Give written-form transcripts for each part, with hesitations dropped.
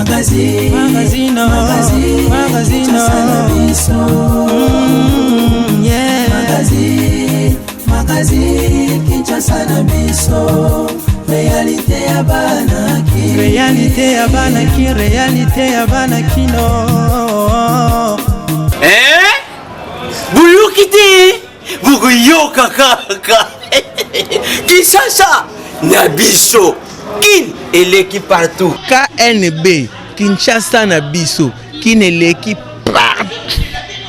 Magazino yeah. Magazine Kinshasa na biso. Réalité ya banaki. Réalité ya banaki. Réalité ya banakino. Buyukite Buguyoka kaka. Kinshasa na biso. Kin eleki partout. KNB Kinshasa na biso. Kin eleki partout.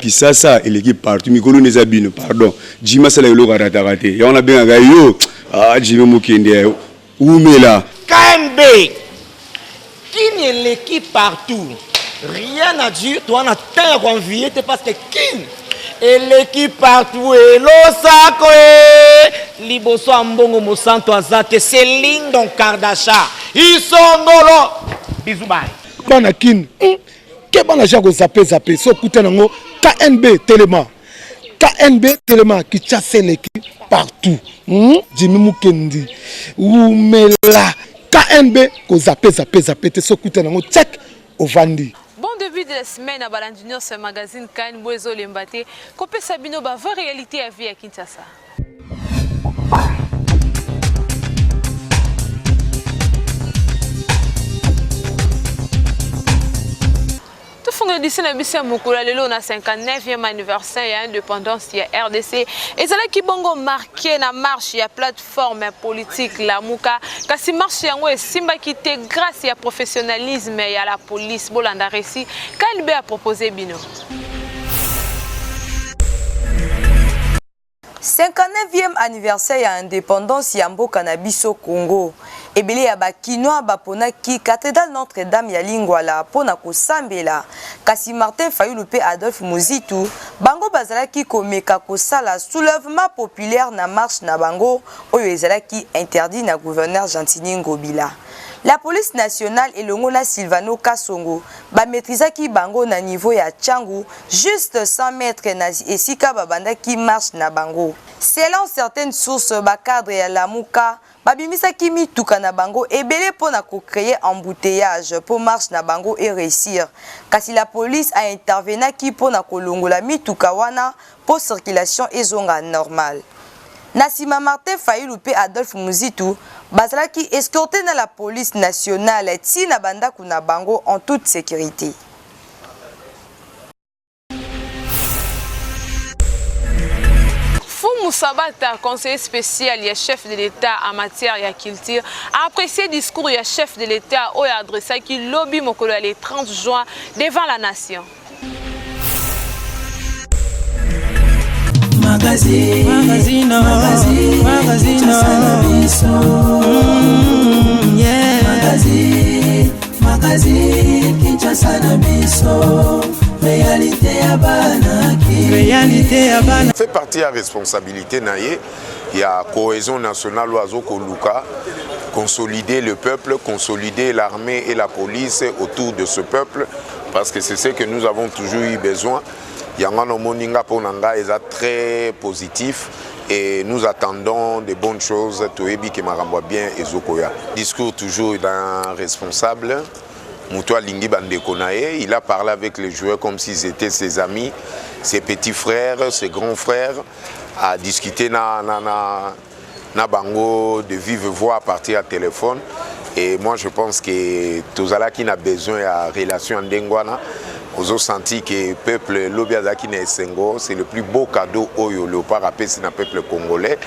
Kinshasa eleki partout. Mikolo nezabino pardon. Jima sala yolo raté. Ya on a bien yo. Ah Jima mukende. Oumela. KNB Kin eleki partout. Rien à dire. Toi on a tant à convier parce que Kin eleki partout et l'osako liboso ambongo mosanto azate Céline Don Kardasha isongolo bizubai bana kin ke bana jako zape so kutanango KNB Telema qui chasse l'équipe partout Jimmy Mukendi Oumela KNB ko zape te so kutanango check ovandi. Bon début de la semaine à Balandunion ce magazine Kan Boezo Lembate Kopé Sabino ba vraie réalité à vie à Kinshasa. Tout fonde d'ici na bisi mukula lelo na 59e anniversaire ya indépendance ya RDC et ça là qui bongo marqué na marche ya plateforme politique la muka kasi marche yango esimba ki te grâce ya professionnalisme ya la police bolanda resi KNB a proposé bino 59e anniversaire ya indépendance ya mboka na biso Congo. Ebele ya bakinoa bapona ki cathédrale Notre-Dame ya Lingwala pona kosambela kasi Martin Fayulu pe Adolphe Muzitu bango bazalaki komeka kosala soulèvement populaire na marche na bango oyo ezalaki interdit na gouverneur Gentini Ngobila. La police nationale elongo na Silvano Kasongo ba maîtrisaki bango na niveau ya Tchangu juste 100 mètres na esika babandaki marche na bango. Selon certaines sources ba cadre ya Lamuka babimisaki mituka na bango ebele pona ko créer embouteillage pour marche na bango et réussir. Kasi la police a intervenaki pona kolongola mituka wana pour circulation ezonga normale. Nasima Martin Fayulu pe Adolphe Muzitu bazalaki escorté na la police nationale tina banda kuna bango en toute sécurité. Moussabata, conseiller spécial et chef de l'État en matière de culture, a apprécié le discours du chef de l'État où il a adressé qui lobby Mokolo le 30 juin devant la nation. Magazino yeah. Magazine Kinshasa na biso. Réalité ya banaki. Réalité ya banaki. Fait partie à responsabilité naie. Il y a cohésion nationale oiseau koluka, consolider le peuple, consolider l'armée et la police autour de ce peuple, parce que c'est ce que nous avons toujours eu besoin. Yangano moninga ponanga est très positif et nous attendons de bonnes choses. Toebi ke maramba bien ezokoya. Discours toujours d'un responsable. Moutoua Lingi Bandekonae, il a parlé avec les joueurs comme s'ils étaient ses amis, ses petits frères, ses grands frères, a discuté na bango de vive voix à partir du téléphone. Et moi je pense que Tozala qui n'a besoin de relation en Dengwana, vous avez senti que le peuple Lobiazaki Nesengo, c'est le plus beau cadeau au Léopard Apé, c'est un peuple congolais.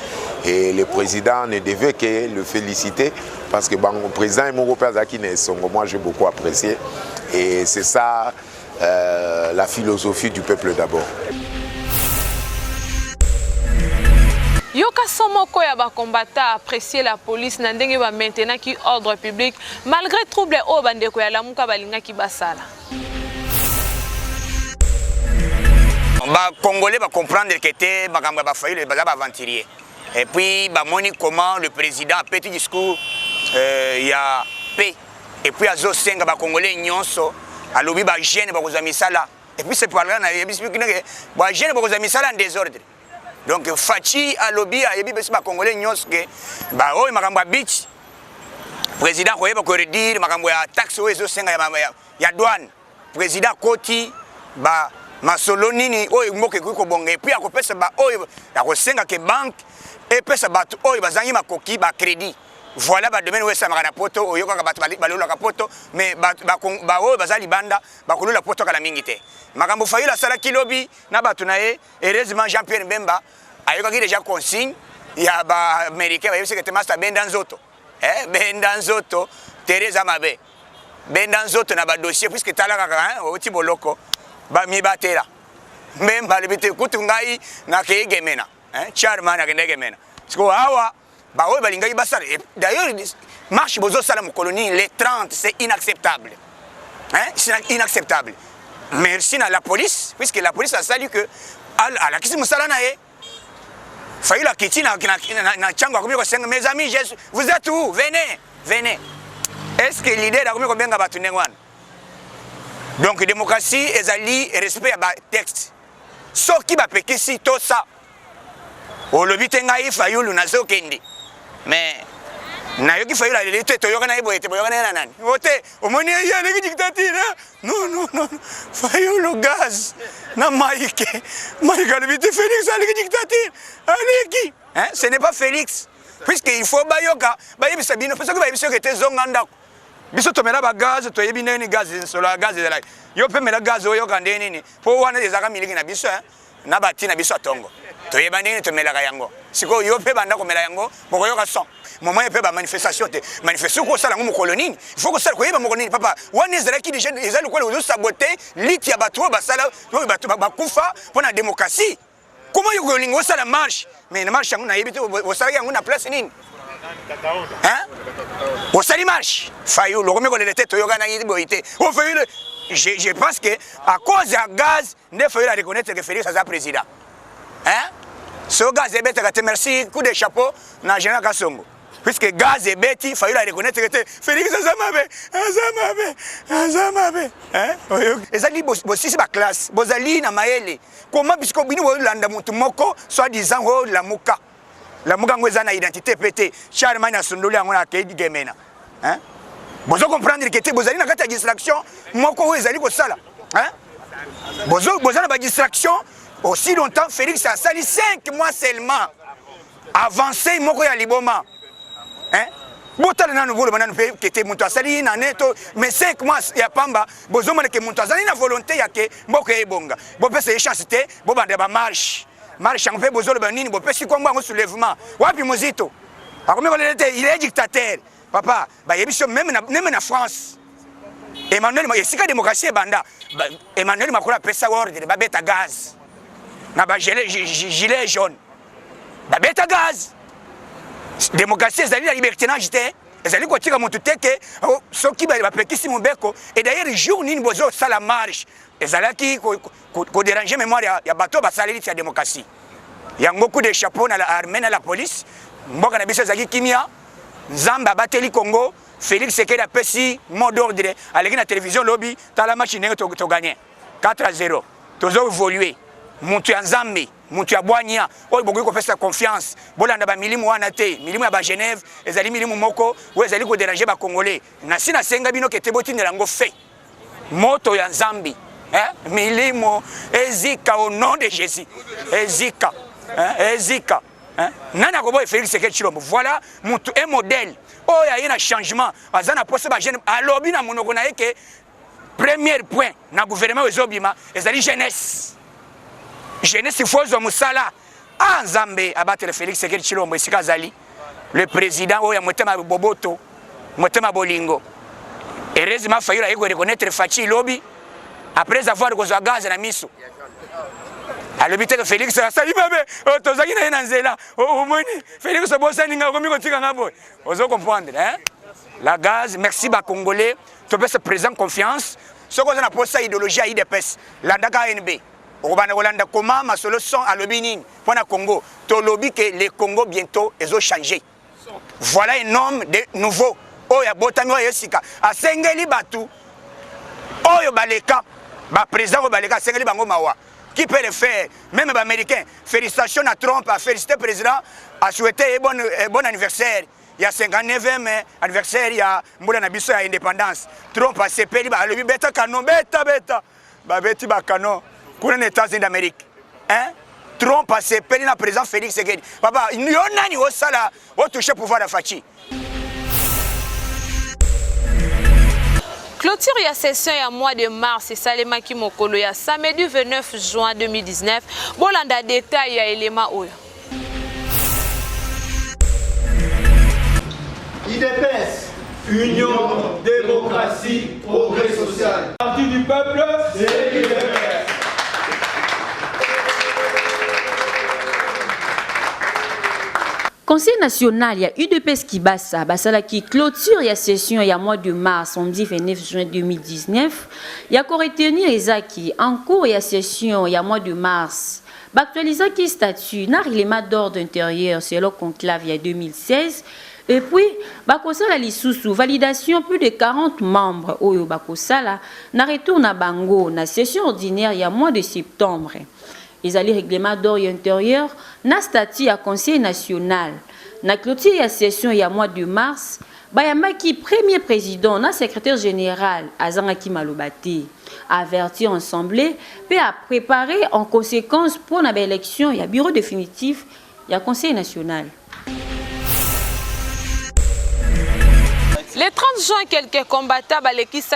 Et le président ne devait que le féliciter parce que le président Lobiazaki Nesengo, moi j'ai beaucoup apprécié. Et c'est ça la philosophie du peuple d'abord. Yoka Somoko ya ba combattant apprécier la police na ndenge ba maintenant qui ordre public malgré trouble au bandeko ya lamuka balinga ki basala. Ba Congolais va comprendre que était bakamba ba failli ba aventurier. Et puis ba moni comment le président a petit discours il y a paix et puis azo senga ba Congolais nyonso alobi ba jeune ba kozami sala et puis c'est parler na yebisi que ba jeune ba kozami sala en désordre. Donc Fachi alobi a yebi besi ba Congolais nyonso que ba oyo makamba beach président koyeba ko redire makambo ya taxe oyo ezosenga ya douane président koti ba masolo nini oyo mboka ekoki kobonga epuis akopesa ba oyo akosenga ke banque epesa bato oyo bazangi makoki ba crédit voilà ba domaine oyo esamaka na poto oyo kaka bato balolaka poto mais ba oyo baza libanda bakolola poto kala mingi te makambo Fayulu asalaki lobi na bato na ye heureusement Jean-Pierre Mbemba ayokaki déjà consigne ya ba américain bayebisi ke te master benda nzoto benda nzoto Teresa Mabe benda nzoto na ba dossier puisque talaka kaka oti boloko ba mibatela Mbemba libite kutu ngai na kegemena charman akende gemena siko awa ba oyo balingai basala d'ailleurs marche bozo sala mu colonie les 30 c'est inacceptable c'est inacceptable merci à la police puisque la police a sali que à la kisi musala na ye Fayulu kiti na chango akomi ko senga mes amis vous êtes où venez est-ce que l'idée d'akomi ko benga batu ndengwana donc démocratie ezali respect à texte soki ba pekisi to ça o lobi tengai Fayulu na zokende mais na yoki Fayulu ale te to yokana ibo ete boyokana na nani ote omoni ya le dictature non Fayulu gaz na maïke le bite Félix ale dictature aleki ce n'est pas Félix puisque il faut bayoka bayebisa bino parce que bayebisa que te zonganda biso tomela ba gaz to yebi neni gaz solo gaz de la yo pemela gaz oyo kande nini po wana ezaka milingi na biso na batina biso atongo to yeba nini tomela yango siko yo pe banda komela yango boko yoka son moment pe ba manifestation te manifestation ko sala ngo colonie il faut ko sala ko yeba mo nini papa wana ezala ki déjà ezali ko le saboter lit ya bato ba sala bato ba kufa pona démocratie comment yo ko lingo sala marche mais na marche yango na yebi te o sala yango na place nini au salut marche Fayulu le remet qu'on était toyoga na yiboité au Fayulu je pense que à cause de gaz ne Fayulu à reconnaître que Félix a président ce gaz est bête te merci coup de chapeau na général Kasongo puisque gaz est bête Fayulu à reconnaître que Félix azamabe ezali bosisi ba classe bozali na maele comment puisque bino landa mutu moko soit disant ho la muka la mugango eza na identité pété charman na sondoli yango na keidi gemena bozo comprendre que te bozali na kata distraction moko ezali ko sala bozo na ba distraction aussi longtemps Félix a sali 5 mois seulement avancé moko ya liboma botala na nouveau banana que te muto asali na neto mais 5 mois ya pamba bozo mona que muto azali na volonté ya ke moko ebonga bo pesa chance te bo bande ba marche en fait bozolo banini bo pesi komba ngo soulèvement wapi mozito akomi ko lete il est dictateur papa ba yebiso même na France Emmanuel esika démocratie banda Emmanuel Macron pesa ordre ba beta gaz na ba gilet jaune ba beta gaz démocratie ezali la libertinage te ezali ko tika mutu teke soki ba pekisi mobeko et d'ailleurs jour nini bozo sala marche ezalaki ko déranger mémoire ya bato basaleli ya démocratie yango coup de chapeau na la armée na la police mboka na biso ezaki kimia nzamba bateli Congo Félix Sekedi apesi mot d'ordre aleki na télévision lobby tala match ndenge to gagner 4-0 tozo évoluer mutu ya nzambe mutu ya bwanya oyo bokoki kopesa confiance bolanda ba milimu wana te milimu ya ba Genève ezali milimu moko oyo ezali ko déranger ba Congolais na sina senga bino kete botindela ngo fait moto ya nzambe milimo ezika au nom de Jésus ezika ezika nana ko boy Félix Sekedi Tshilombo voilà un modèle oh ya yena changement azana poste ba jeune alobi na monoko na yeke premier point na gouvernement ezobima ezali jeunesse il faut zo musala nzambe abattre Félix Sekedi Tshilombo esika zali le président oya motema boboto motema bolingo heureusement Fayulu ayeko reconnaître Fachi lobby après avoir kozwa gaz na miso alobite que Félix asali mabe tozaki na yena nzela omoni Félix bosani nga komi kotika ngabo ozo comprendre la gaz merci ba Congolais to peut se présenter confiance ce qu'on a posé idéologie à IDPS landaka ANB okobana kolanda comment ma solution à lobby pour na Congo to lobby que les Congo bientôt ils ont changé voilà un homme de nouveau oya botami oya sika asengeli batu oyo baleka ba président ko baleka asengeli bango mawa qui peut le faire même les Américains félicitations à Trump a félicité le président a souhaité bon anniversaire il y a 59e anniversaire, il y a Mboula Nabiso, il y a indépendance. Trump a sepeli, le beta canon, beta. Beti ba canon. Pour les États-Unis d'Amérique. Hein? Trump a sepeli na président Félix Tshisekedi. Papa, il y a un au sala, au toucher pouvoir de Fachi. Clôture la session il y a mois de mars et Salema Kimokolo il y a samedi 29 juin 2019. Bolanda détail il y a élément oyo. IDPS, Union, démocratie, progrès social. Parti du peuple, c'est l'IDPS. Conseil national, il y a UDPS qui bassa, qui clôture la session il y a mois de mars, samedi 29 juin 2019. Il y a qu'on retenir les acquis en cours il y a session il y a mois de mars. Actualiser qui statut, n'a règlement d'ordre intérieur, c'est le conclave il y a 2016. Et puis, bakosala lisusu validation plus de 40 membres oyo bakosala na retourne à Bango na session ordinaire il y a mois de septembre. Ils allaient règlement d'ordre intérieur na statut à conseil national. Na clôture la session il y a mois de mars, bayamaki premier président na secrétaire général Azangaki Malobate avertir assemblée puis à préparer en conséquence pour la élection il y a bureau définitif il y a conseil national. Le 30 juin, quelques combattants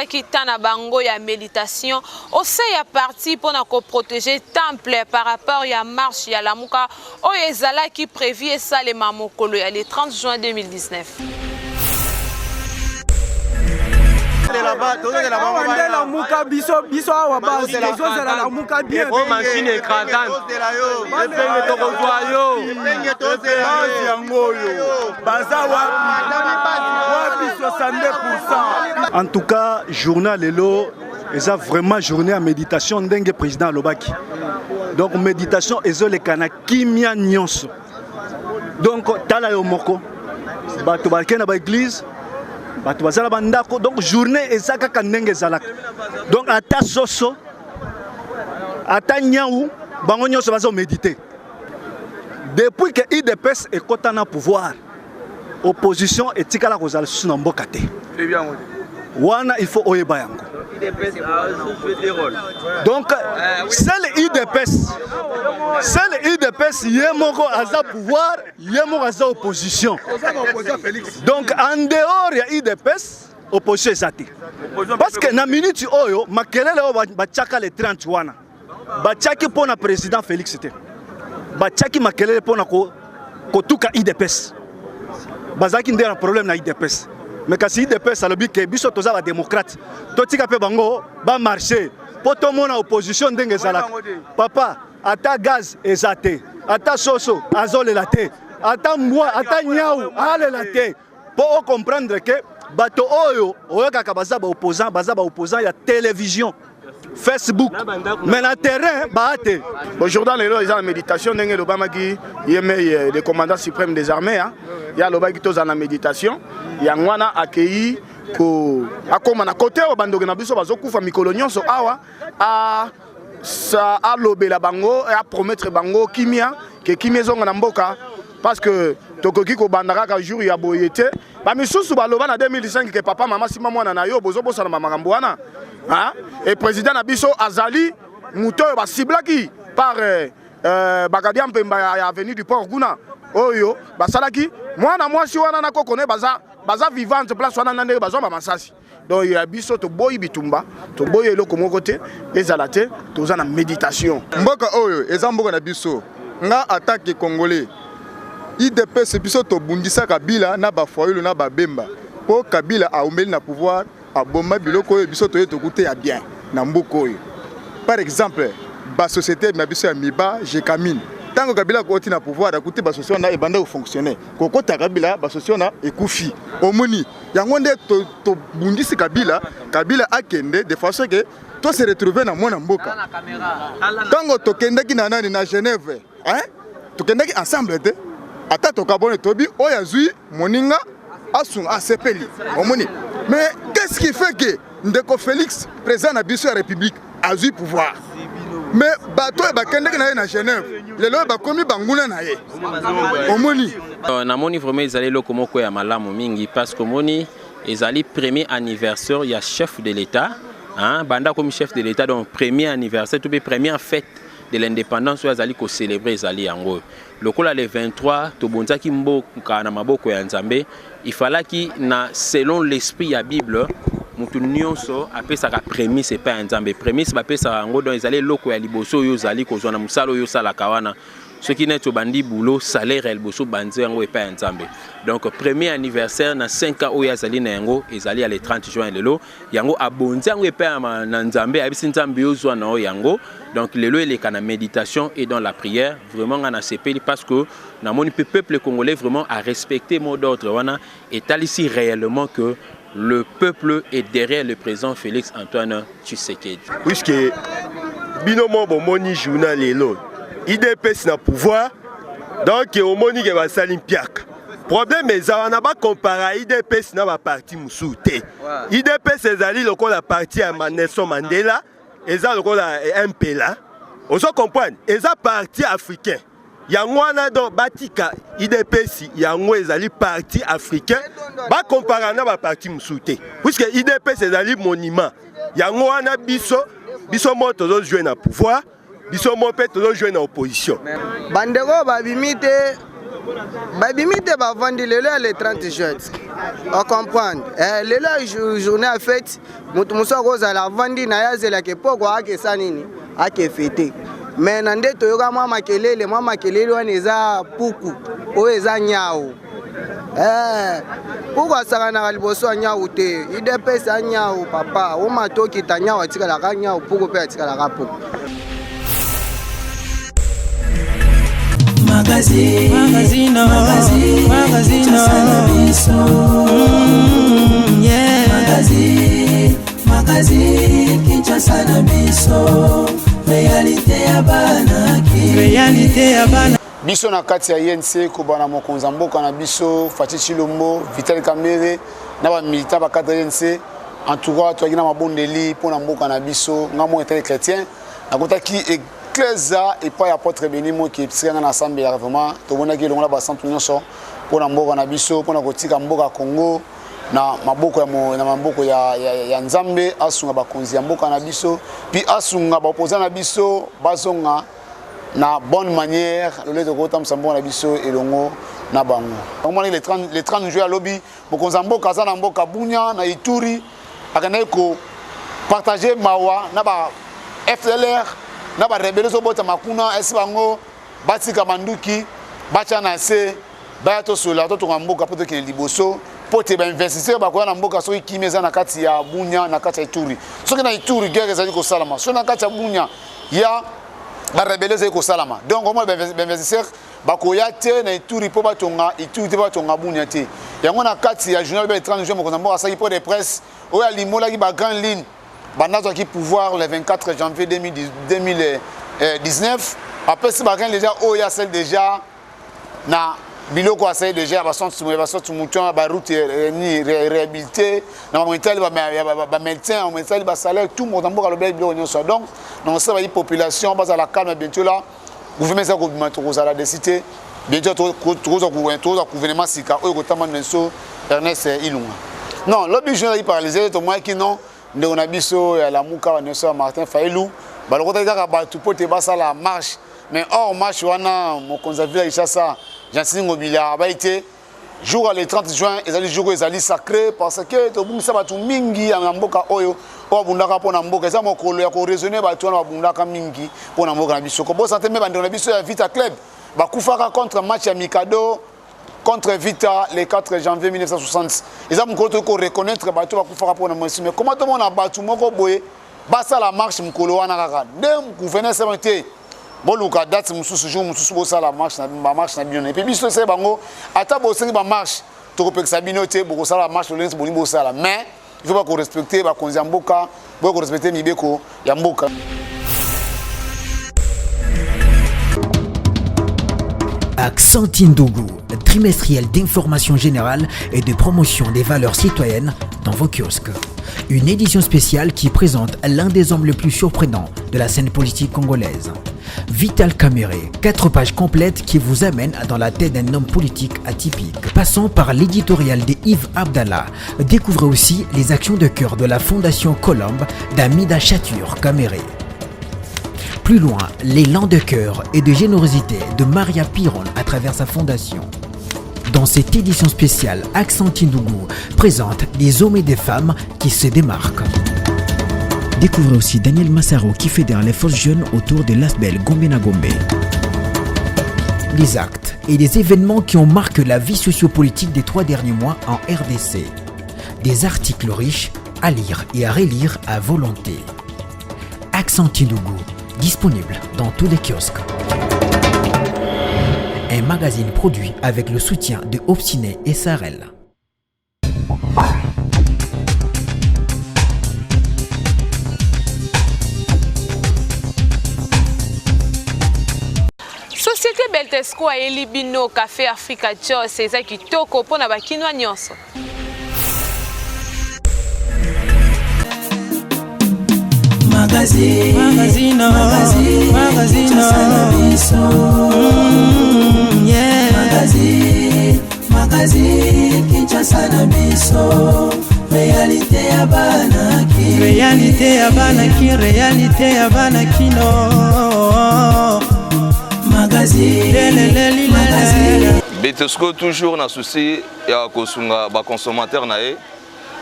qui na bango ya méditation au sein ya parti pour protéger temple par rapport à marche ya Lamuka au ezala qui prévient ça les mamokolo ya le 30 juin 2019. La muka biso awa basi biso zela la muka bien o machine écrasante epenge tokozwa yo base yango yo baza wapi 62%. En tout cas, journal lelo eza vraiment journée à méditation ndenge président Lobaki. Donc méditation ezo le kana kimia nyonso. Donc tala yo moko bato bakena ba église bato bazala bandako donc journée ezaka kanenge zalaka. Donc ata soso ata nyau bango nyonso bazo méditer. Depuis que IDPS ekota na pouvoir, opposition etikala kozala susu na mboka te. Wana il faut oyeba yango. Donc c'est le IDPS yemoko aza pouvoir yemoko aza opposition. Donc en dehors ya IDPS opposition ezate. Parce que na minute oyo makelele oyo bachaka le 30 wana bachaki pona président Félix te. Bachaki makelele pona kotuka IDPS. Bazaki ndé un problème na IDPS. Mais quand IDPS a le but que biso toza ba démocrate, totika pe bango ba marcher. Poto mona opposition ndenge zalaka. Papa, ata gaz ezate, ata soso azole la te, ata mwa, ata nyau ale la te. Pour comprendre que bato oyo oyoka ka baza ba opposant ya télévision. Facebook, mais le terrain, baate. Aujourd'hui, il y a la méditation, il y a le commandant suprême des armées, il y a la méditation, il y a un accueilli comme à côté, au bando de Nabiso, bazokufa mikolonyon so awa a lobé la bango et à promettre bango kimia que kimia zonga na mboka parce que tokoki ko bandaka ka jour ya boyete ba misusu ba loba na 2005 que papa maman sima mwana na yo bozo bosa na makambo wana. Et président Nabiso Azali Mouto ba ciblaki par Bagadia Mpemba ya avenue du Port Guna oyo basalaki mwana mwasi wana na kokone baza vivante place wana nande bazo ba masasi. Donc il y a biso to boyi bitumba to boyi eloko moko te ezalate toza na méditation mboka oyo eza mboka na biso nga attaque congolais IDPS biso to bundisa Kabila na ba foyolo na ba bemba po Kabila a omeli na pouvoir aboma biloko oyo biso toye tokuté ya bien na mboka oyo. Par exemple ba société na biso ya Miba Jekamine tango Kabila ko na pouvoir akuté ba société na ebanda ko fonctionner kokota Kabila ba société na ekufi omoni yango nde to bundisi Kabila akende de façon que to se retrouver na mona mboka tango to kendaki na nani na Genève to kendaki ensemble te ata to kabone tobi oyazui moninga asun asepeli omoni. Mais qu'est-ce qui fait que Ndeko Félix, président de la République, a eu pouvoir? mais bato bakendeki na ye na Genève lelo bakomi banguna na ye omoni namoni vraiment ezali eloko moko ya malamu mingi parce que moni ezali premier anniversaire ya chef de l'État banda comme chef de l'État donc premier anniversaire tout première fête de l'indépendance ezali ko célébrer ezali yango lokola le 23 tobonzaki mboka na maboko ya Nzambe il fallait ki na selon l'esprit ya Bible mutu nyonso apesaka prémisse pa Nzambe prémisse bapesaka yango donc ezali loko ya liboso oyo ezali kozwa na musalo oyo sala kawana ce qui n'est bandi boulot salaire el boso banze yango epa Nzambe donc premier anniversaire na 5 ans oyo ezali na yango ezali le 30 juin lelo yango abonzi yango epa na Nzambe abisi Nzambe ozwa na yango donc lelo eleka na méditation et dans la prière vraiment ngana sepeli parce que na moni peuple congolais vraiment a respecté mot d'ordre wana et ici réellement que le peuple est derrière le président Félix Antoine Tshisekedi. Puisque binomo bomoni journal lelo IDPS na pouvoir donc omoni ke basali mpiaka problème ezala na ba comparer IDPS na ba parti musuté IDPS ezali lokola parti ya Nelson Mandela ezali lokola MPLA ozo comprendre eza parti africain yango wana donc batika IDPS yango ezali parti africain ba comparer na ba parti musuté puisque IDPS ezali monument yango wana biso moto zo jouer na pouvoir biso mo pe to jouer na opposition bandeko babimite bavandi lelo le 30 juin on comprendre lelo journée à fête mutu musoko za la vandi na yazela ke poko ake sanini ake fêter mais nande toyoka mwa makelele wana eza puku oyo eza nyao puku asakanaka liboso ya nyao te IDPS ya nyao papa omatoki ta nyao atikalaka nyao puku mpe atikalaka puku Magazine Kinshasa na biso réalité ya bana biso na kati ya INC ko bana mokonza mboka na biso Fatou Chilombo Vital Kamerhe na ba militant ba cadre INC en tout cas to na mabondeli pona mboka na biso ngamo état chrétien na kotaki Ecclesia et pas apôtre Benimo qui est dans l'assemblée vraiment to bona ki longola ba centre nyonso pona mboka na biso pona kotika mboka Congo na maboko ya Nzambe asunga bakonzi ya mboka na biso puis asunga ba opposant na biso bazonga na bonne manière le de kota msambo na biso elongo na bango on le 30 juillet lobby bokonza mboka za na mboka Bunya na Ituri akana ko partager mawa na ba FDLR na ba rebelle zo bota makuna esi bango batika manduki bacha na se bato sola to mboka poto ki liboso pote ba investisseur ba ko na mboka so ikimeza na kati ya Bunya na kati ya Ituri soki na Ituri guerre ezali ko salama so na kati ya Bunya ya ba rebelle ezali ko salama donc au moins ba investisseur ba ko ya te na Ituri po ba tonga Ituri te ba tonga Bunya te yango na kati ya journal ba 30 jours mo ko mboka sa pour des presse o ya limola ki ba grande ligne banazo ki pouvoir le 24 janvier 2019 après si ba grande déjà o ya celle déjà na biloko asai déjà ba centre mutuan ba route ni réhabilité na montel ba médecin montel ba salaire tout monde mboka lo bel biloko nyonso donc non ça va y population basa la calme bientôt là gouvernement ça ko bientôt za la décité bientôt to gouvernement sika o ko tamana nso Ernest Ilunga non l'objet est paralysé to moi qui non nde on a biso ya la muka wa nso Martin Fayulu ba lo ko ta ba tout pote basa la marche mais hors marche wana mo konzavila Ishasa Jansin Ngobila a été jour le 30 juin ezali jour ezali sacré parce que to bungisa batu mingi ya mboka oyo o bundaka pona mboka eza mokolo ya ko raisonner batu wana bundaka mingi pona mboka na biso ko bo santé me bando na biso ya Vita Club ba kufaka contre match ya Mikado contre Vita le 4 janvier 1960 eza mokolo ko reconnaître batu ba kufaka pona mwesi mais comment to mona batu moko boye basa la marche mokolo wana kaka ndem gouverneur sementé boluka date mususu jour mususu bo sala marche na bino et puis biso c'est bango ata bo sengi ba marche to ko peksa bino te bo sala marche le bo bo sala mais il faut pas qu'on respecter ba konzi mboka bo ko respecter mibeko ya mboka. Accent Ndougou, trimestriel d'information générale et de promotion des valeurs citoyennes dans vos kiosques. une édition spéciale qui présente l'un des hommes les plus surprenants de la scène politique congolaise. Vital Kamerhe, 4 pages complètes qui vous amènent dans la tête d'un homme politique atypique. Passons par l'éditorial de Yves Abdallah. Découvrez aussi les actions de cœur de la Fondation Colombe d'Amida Chatur Kamerhe. Plus loin, l'élan de cœur et de générosité de Maria Piron à travers sa fondation. Dans cette édition spéciale, Accent Tindougou présente des hommes et des femmes qui se démarquent. Découvrez aussi Daniel Massaro qui fédère les forces jeunes autour de l'Asbel Gombena Gombe. Les actes et les événements qui ont marqué la vie sociopolitique des 3 derniers mois en RDC. Des articles riches à lire et à relire à volonté. Accent Tindougou, disponible dans tous les kiosques. Un magazine produit avec le soutien de Obstiné et Sarel. Société Beltesco a Elibino Café Africa Jos c'est qui toko pona bakinwa nyonso. Magazine Kinshasa na biso réalité ya banaki réalité ya banakino Betesco toujours na souci ya kosunga ba consommateur na ye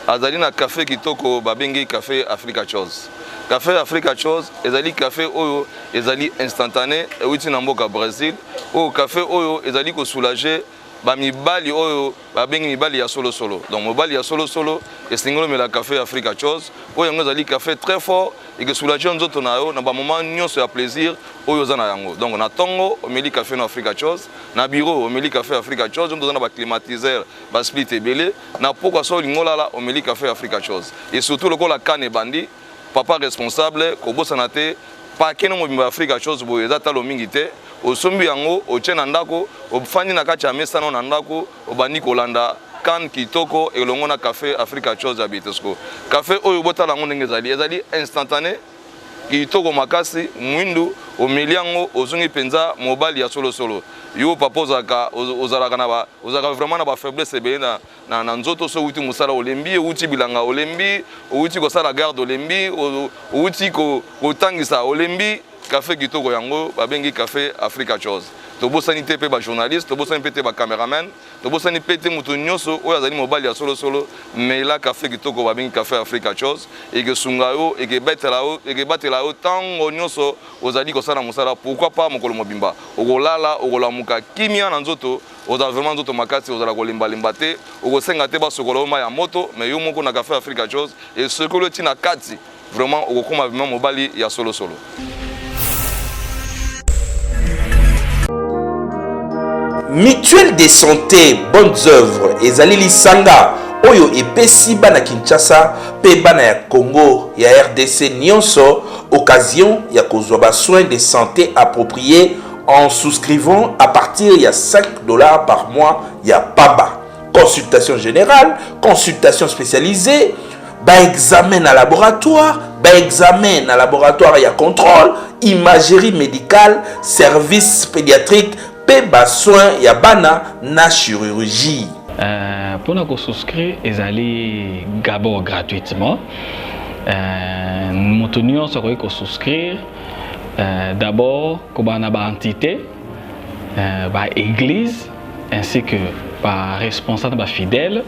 azali na café kitoko babengi café Africa Chose. Café Africa Chose ezali café oyo ezali instantané euti na mboka Brésil oyo café oyo ezali ko soulager ba mibali oyo babengi mibali ya solo solo. Donc mobali ya solo solo esingolo me la café Africa Chose oyo ngo ezali café très fort et que soulager nzoto na yo na ba moment nyonso ya plaisir oyo za na yango. Donc na tongo omeli café na Africa Chose na bureau omeli café Africa Chose ndo na ba climatiseur ba split ebele na poko so lingola la omeli café Africa Chose et surtout le ko la canne bandi papa responsable kobosana te pa keno mobimba Africa Chose boye za talo mingi te osombi yango ochena ndako ofandi na kati ya mesa na ndako obandi kolanda kan kitoko elongo na café Africa Chose ya Betesco. Café oyo botala ngo ndenge ezali instantané kitoko makasi mwindu omeliango ozungi penza mobali ya solo solo yo papoza ka ozalaka na ba ozaka vraiment na ba faiblesse be na nzoto so uti musala olembi uti bilanga olembi uti ko sala garde olembi uti ko tangisa olembi café kitoko yango babengi café Africa Chose. Tobosani te pe ba journaliste, tobosani pe te ba cameraman, tobosani pe te mutu nyonso oyo azali mobali ya solo solo mais la café kitoko babengi café Africa Chose et que sungayo et que batela o tango nyonso ozali ko sala musala pourquoi pas mokolo mobimba okolala okolamuka kimia na nzoto oza vraiment nzoto makasi ozala kolemba lemba te okosenga te ba sokolo ma ya moto mais yo moko na café Africa Chose et sokolo tina kati vraiment okokoma vraiment mobali ya solo solo. Mutuelle de santé bonnes œuvres ezali lisanga oyo epesi bana Kinshasa pe bana ya Congo ya RDC nyonso occasion ya kozwa ba soins de santé appropriés en souscrivant à partir de $5 par mois ya PABA. Consultation générale, consultation spécialisée, ba examen à laboratoire, et à contrôle, imagerie médicale, service pédiatrique, ba soin ya bana na chirurgie. Pour nous souscrire, ils allaient d'abord gratuitement. Nous tenions à souscrire d'abord comme une entité, une église, ainsi que par responsable fidèle,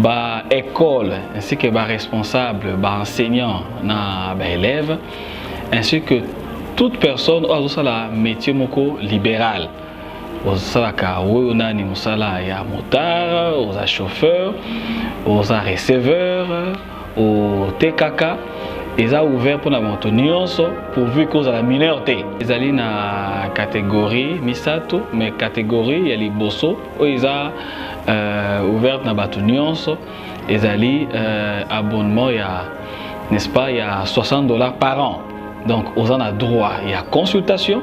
par école, ainsi que par responsable, par enseignant, par élève, ainsi que toute personne a un métier libéral. Aux nani musala ya motard, aux chauffeurs, aux receveurs, aux TKK, ils ont ouvert pour la maintenance pourvu qu'ils la minorité. Ils allaient na catégorie misato, mais catégorie il y a les bosso, ils ont ouvert na maintenance, ils allaient abonnement il y a, n'est-ce pas, il y a $60 par an. Donc aux en a droit, il y a consultation,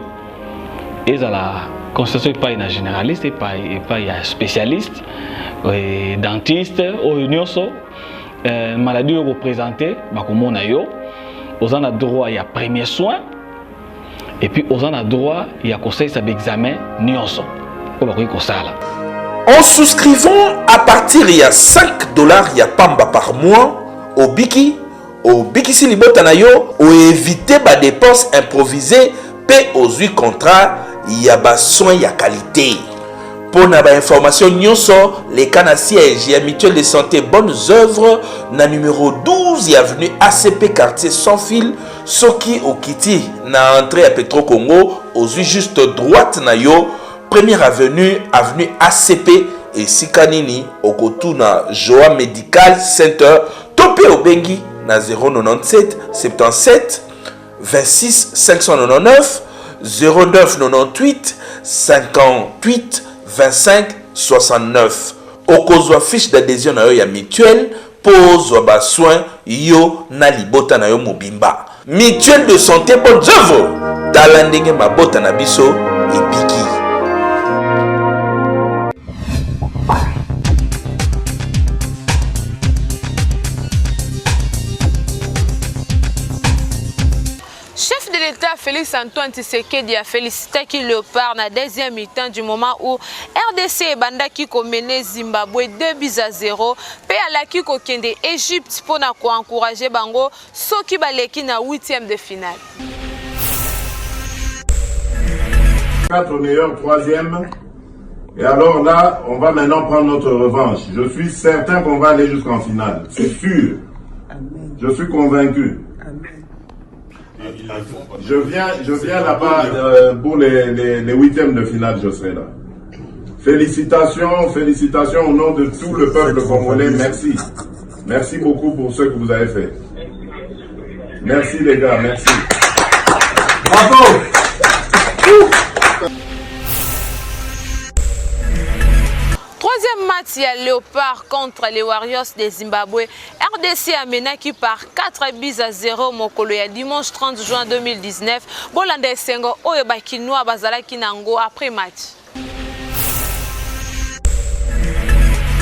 ils ont la consultation pas un généraliste et pas un spécialiste, et dentiste, ou nyonso, maladie représentée, on a droit il y a premier soin et puis on a droit il y a conseil ça examen nyonso. En souscrivant à partir il y a $5 il y a pamba par mois au Biki Silibota na yo ou éviter des dépenses improvisées paie aux 8 contrats il y a bas soins il y a qualité. Pour na ba information nyonso les canaux siège il y a mutuelle de santé bonnes œuvres na numéro 12 avenue ACP quartier sans fil Soki Okiti na entrée à Petro Congo aux 8 juste droite na yo première avenue ACP et Sikanini Okotuna Joa Medical Center topé au Bengi na 097 77 26 599 09 98 58 25 69. Okozwa fiche d'adhésion na yo ya mutuelle pose ba soin yo na libota na yo mobimba. Mutuelle de santé bonnes œuvres talandenge mabota na biso ebiki. Chef de l'État Félix Antoine Tshisekedi a félicité qui Léopard na deuxième mi-temps du moment où RDC et Banda qui mené Zimbabwe 2-0 pe ala ki ko kende Égypte pour na ko encourager bango soki baleki na 8e de finale. 4 meilleurs 3e. Et alors là, on va maintenant prendre notre revanche. Je suis certain qu'on va aller jusqu'en finale. C'est sûr. Je suis convaincu. Je viens là-bas pour les 8e de finale, je serai là. Félicitations au nom de tout le peuple congolais. Merci. Merci beaucoup pour ce que vous avez fait. Merci les gars, merci. Bravo! Troisième match, il y a Léopard contre les Warriors de Zimbabwe. RDC a mené qui par 4-0 mokolo ya dimanche 30 juin 2019. Bolande Sengo oyo bakinoa bazala kinango après match.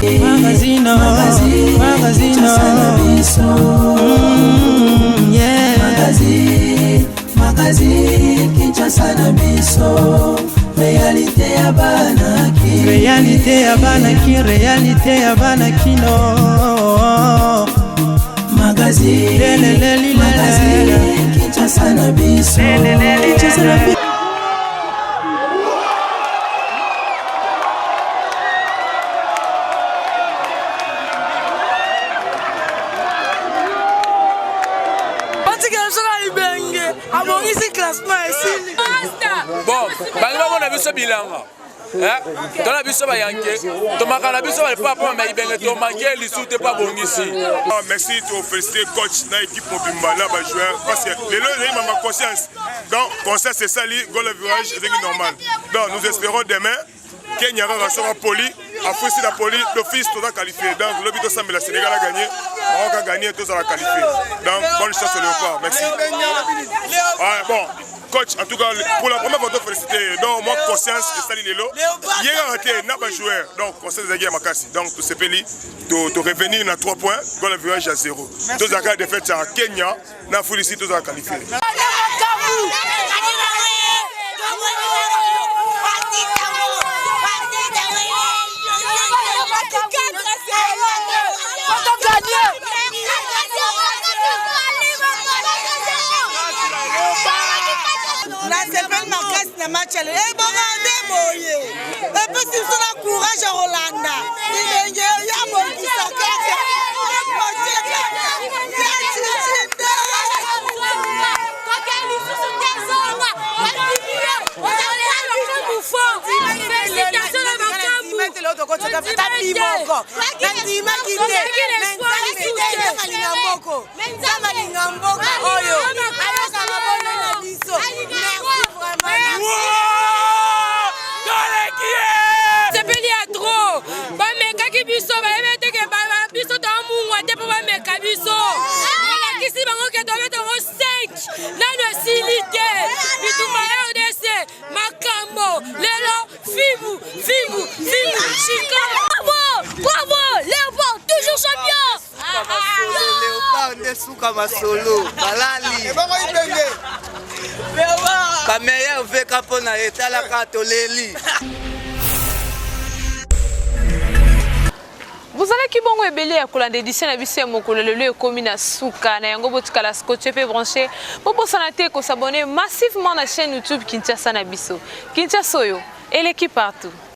Magazino, magazine, Kinshasa na biso. Réalité ya banaki, réalité ya banakino. Magazine, Kinshasa na biso. Kinshasa na biso. Bon, on a vu ce bilan. Dans la biso bayanke, tomaka na biso pas pour mais ibenge tomanke lisute pas bon ici. Merci to féliciter coach na équipe mobimba là ba joueur parce que les lois ils m'ont conscience. Donc conscience c'est ça li goal virage c'est normal. Donc nous espérons demain Kenya sera poli, après si la poli d'office tout a qualifié. Donc le but semble la Sénégal a gagné, Maroc a gagné, tous a qualifié. Donc bonne chance au Léopard. Merci. Ouais, bon. Coach, en tout cas, pour la première fois, féliciter. Donc, moi, conscience, c'est ça, il est là. Il y a arrêté, n'a pas joué. Donc, conscience, c'est à Makassi. Donc, tout ce pays, tu revenir à 3 points, dans le virage à 0. Tous les cas de fait, à Kenya, n'a félicité, tous à qualifier. na match ale ebongande boye epesi biso na courage ya kolanda ilenge ya mokisaka Bravo, Léopard, toujours champion. te suka masolo balali kamera oveka mpona etalaka toleli. Vous allez qui bon ebele ya kolanda édition na biso ya mokolo lelo ekomi na suka na yango botikala scotché pe branché pour sanate ko s'abonner massivement na chaîne YouTube Kinshasa na biso. Kinshasa oyo eleki partout.